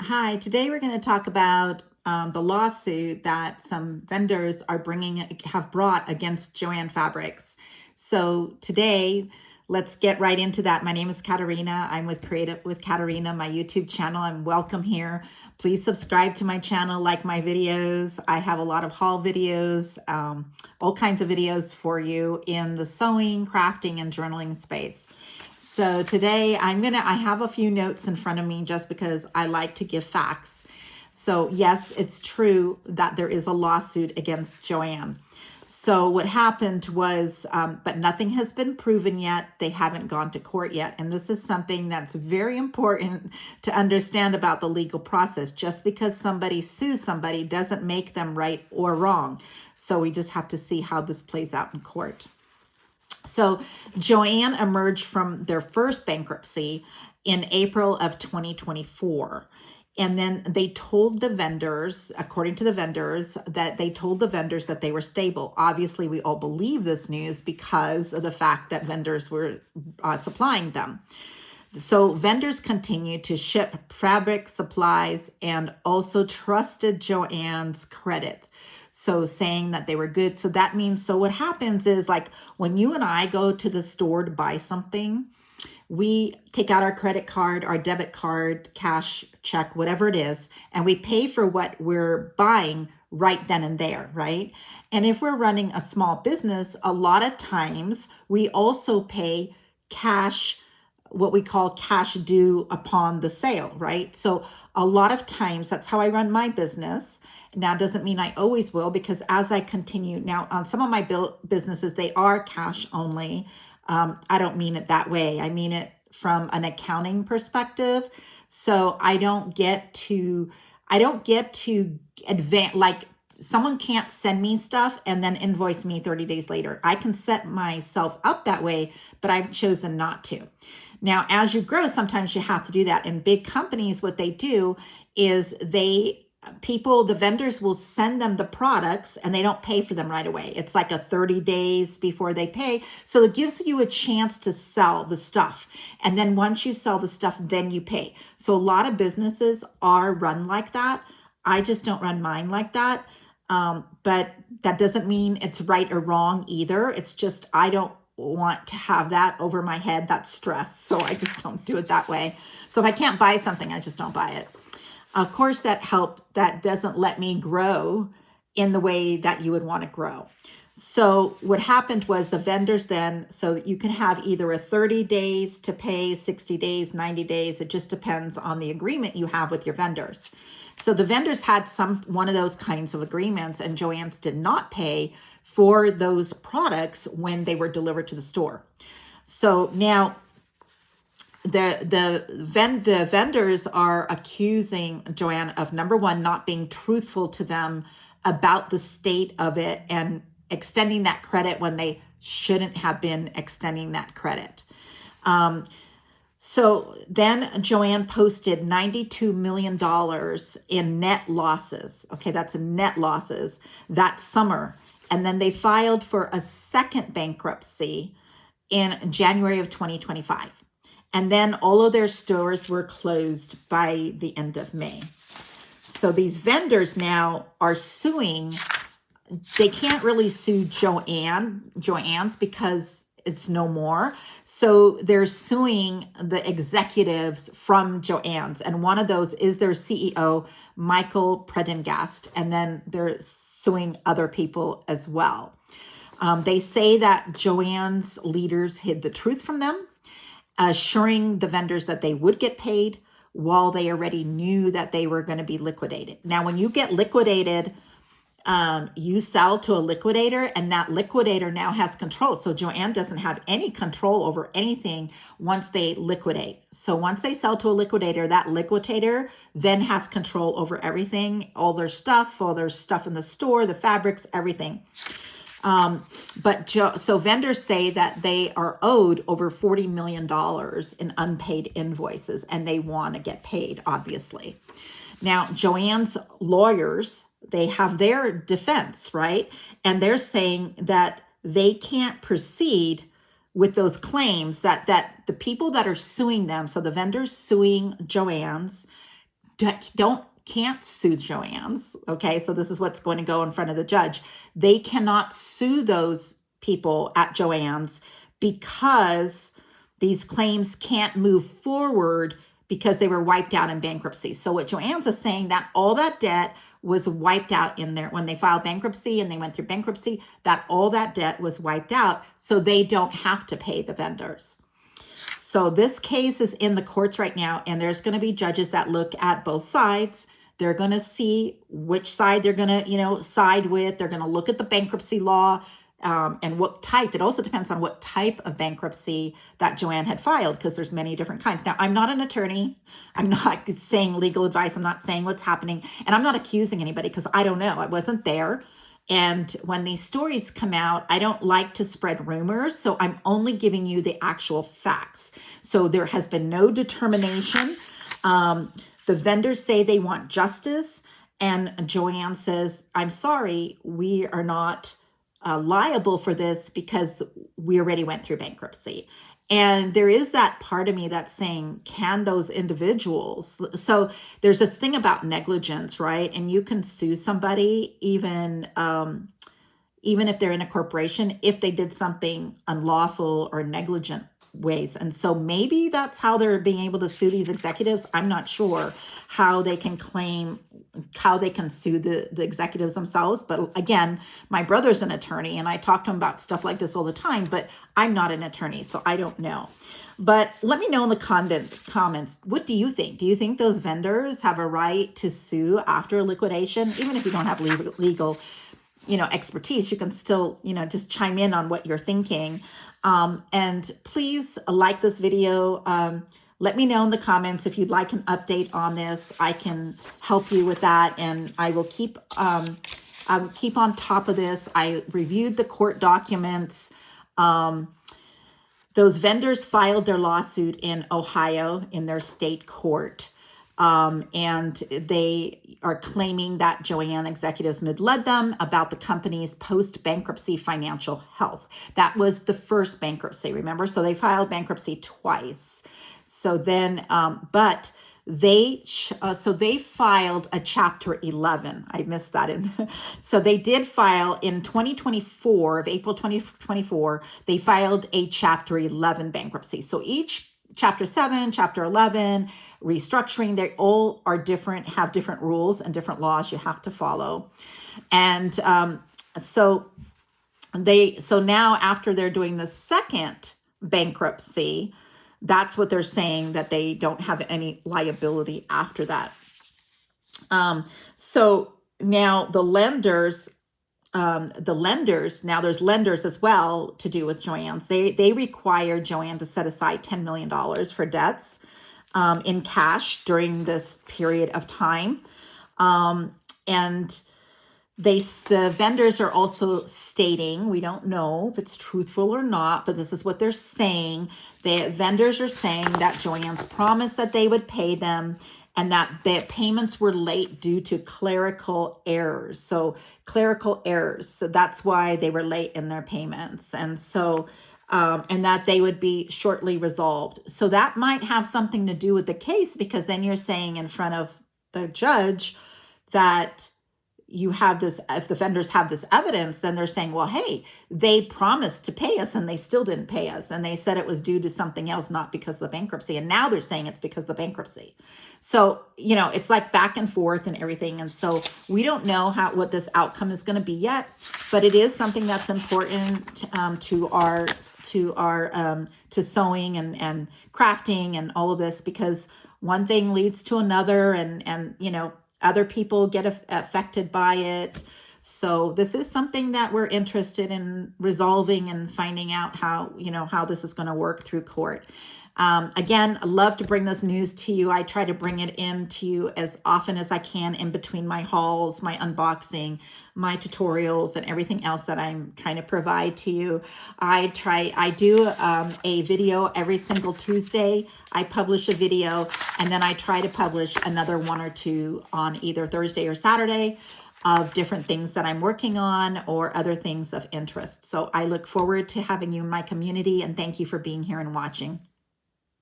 Hi, today we're going to talk about the lawsuit that some vendors have brought against Joann Fabrics. So today, let's get right into that. My name is Katerina. I'm with Creative with Katerina, my YouTube channel. I'm welcome here. Please subscribe to my channel, like my videos. I have a lot of haul videos, all kinds of videos for you in the sewing, crafting, and journaling space. So today I have a few notes in front of me just because I like to give facts. So yes, it's true that there is a lawsuit against Joann. So what happened was, but nothing has been proven yet. They haven't gone to court yet. And this is something that's very important to understand about the legal process. Just because somebody sues somebody doesn't make them right or wrong. So we just have to see how this plays out in court. So Joann emerged from their first bankruptcy in April of 2024. And then they told the vendors, according to the vendors, that they were stable. Obviously, we all believe this news because of the fact that vendors were supplying them. So vendors continued to ship fabric supplies and also trusted Joann's credit. So saying that they were good. So that means, so what happens is, like, when you and I go to the store to buy something, we take out our credit card, our debit card, cash, check, whatever it is, and we pay for what we're buying right then and there, right? And if we're running a small business, a lot of times we also pay cash, what we call cash due upon the sale, right? So a lot of times that's how I run my business. Now, doesn't mean I always will, because as I continue now on some of my businesses, they are cash only. I don't mean it that way. I mean it from an accounting perspective. So I don't get to advance, like, someone can't send me stuff and then invoice me 30 days later. I can set myself up that way, but I've chosen not to. Now, as you grow, sometimes you have to do that. In big companies, what they do is the vendors will send them the products and they don't pay for them right away. It's like a 30 days before they pay. So it gives you a chance to sell the stuff. And then once you sell the stuff, then you pay. So a lot of businesses are run like that. I just don't run mine like that. But that doesn't mean it's right or wrong either. It's just, I don't want to have that over my head, that stress. So I just don't do it that way. So if I can't buy something, I just don't buy it. Of course, that doesn't let me grow in the way that you would want to grow. So what happened was the vendors then, so that you can have either a 30 days to pay, 60 days, 90 days. It just depends on the agreement you have with your vendors. So the vendors had one of those kinds of agreements, and Joann's did not pay for those products when they were delivered to the store. So now the vendors are accusing Joann of, number one, not being truthful to them about the state of it and extending that credit when they shouldn't have been extending that credit. So then Joann posted $92 million in net losses. Okay, that's net losses that summer. And then they filed for a second bankruptcy in January of 2025. And then all of their stores were closed by the end of May. So these vendors now are suing. They can't really sue Joann's because it's no more. So they're suing the executives from Joann's. And one of those is their CEO, Michael Prendergast. And then they're suing other people as well. They say that Joann's leaders hid the truth from them, assuring the vendors that they would get paid while they already knew that they were going to be liquidated. Now, when you get liquidated, you sell to a liquidator, and that liquidator now has control. So Joann doesn't have any control over anything once they liquidate. So once they sell to a liquidator, that liquidator then has control over everything, all their stuff in the store, the fabrics, everything. So vendors say that they are owed over $40 million in unpaid invoices, and they want to get paid, obviously. Now, Joann's lawyers, they have their defense, right? And they're saying that they can't proceed with those claims, that the people that are suing them, so the vendors suing Joann's, can't sue Joanns. Okay, so this is what's going to go in front of the judge. They cannot sue those people at Joanns because these claims can't move forward because they were wiped out in bankruptcy. So what Joanns is saying, that all that debt was wiped out in there when they filed bankruptcy and they went through bankruptcy, that all that debt was wiped out, so they don't have to pay the vendors. So this case is in the courts right now, and there's going to be judges that look at both sides. They're going to see which side they're going to, side with. They're going to look at the bankruptcy law and what type. It also depends on what type of bankruptcy that Joann had filed, because there's many different kinds. Now, I'm not an attorney. I'm not saying legal advice. I'm not saying what's happening. And I'm not accusing anybody because I don't know. I wasn't there. And when these stories come out, I don't like to spread rumors. So I'm only giving you the actual facts. So there has been no determination. The vendors say they want justice. And Joann says, I'm sorry, we are not liable for this because we already went through bankruptcy. And there is that part of me that's saying, can those individuals, so there's this thing about negligence, right? And you can sue somebody even if they're in a corporation, if they did something unlawful or negligent ways. And so maybe that's how they're being able to sue these executives. I'm not sure how they can sue the executives themselves. But again, my brother's an attorney and I talk to him about stuff like this all the time, but I'm not an attorney, so I don't know. But let me know in the comments, what do you think? Do you think those vendors have a right to sue after liquidation? Even if you don't have legal expertise, you can still, just chime in on what you're thinking. And please like this video. Let me know in the comments if you'd like an update on this. I can help you with that, and I will keep on top of this. I reviewed the court documents. Those vendors filed their lawsuit in Ohio in their state court. And they are claiming that Joann executives misled them about the company's post-bankruptcy financial health. That was the first bankruptcy, remember? So they filed bankruptcy twice. So then, but they filed a Chapter 11. I missed that. So they did file in 2024, of April 2024, they filed a Chapter 11 bankruptcy. So each Chapter 7, Chapter 11, restructuring, they all are different, have different rules and different laws you have to follow. And so now after they're doing the second bankruptcy, that's what they're saying, that they don't have any liability after that. So now the lenders, now there's lenders as well to do with Joann's. They require Joann to set aside $10 million for debts in cash during this period of time. And the vendors are also stating, we don't know if it's truthful or not, but this is what they're saying. The vendors are saying that Joann's promised that they would pay them, and that the payments were late due to clerical errors. So that's why they were late in their payments. And so, and that they would be shortly resolved. So that might have something to do with the case, because then you're saying in front of the judge that you have this, if the vendors have this evidence, then they're saying, well, hey, they promised to pay us and they still didn't pay us. And they said it was due to something else, not because of the bankruptcy. And now they're saying it's because of the bankruptcy. So, it's like back and forth and everything. And so we don't know what this outcome is going to be yet, but it is something that's important to sewing and crafting and all of this, because one thing leads to another, and other people get affected by it. So this is something that we're interested in resolving and finding out how this is going to work through court. Again, I love to bring this news to you. I try to bring it in to you as often as I can in between my hauls, my unboxing, my tutorials, and everything else that I'm trying to provide to you. I do a video every single Tuesday. I publish a video, and then I try to publish another one or two on either Thursday or Saturday of different things that I'm working on or other things of interest. So I look forward to having you in my community, and thank you for being here and watching.